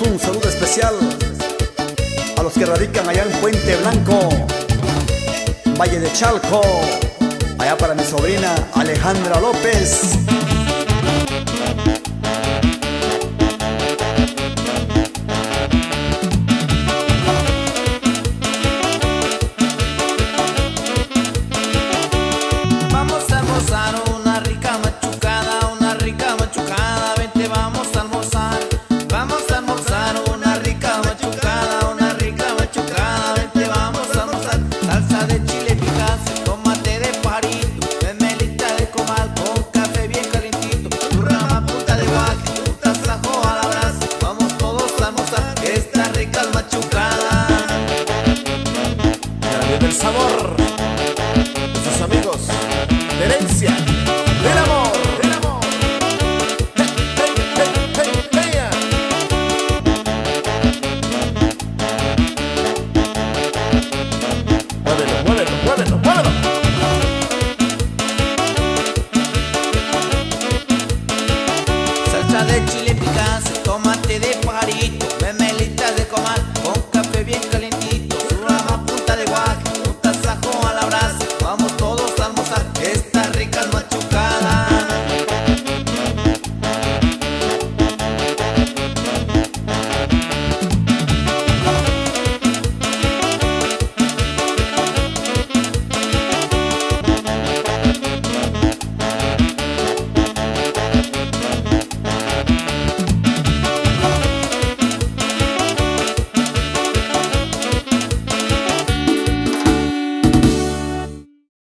un saludo especial a los que radican allá en Puente Blanco, Valle de Chalco, allá para mi sobrina Alejandra López. Vamos a almorzar una rica machucada, vente, vamos a almorzar. Vamos a almorzar una rica machucada, vente, vamos a almorzar. Salsa de chile picante, tomate de parito, mermelita de comal con café bien calientito, rama punta de guaje, un tasajo a la brasa. Vamos todos a almorzar esta rica machucada. Ya viene el sabor de sus amigos de Herencia.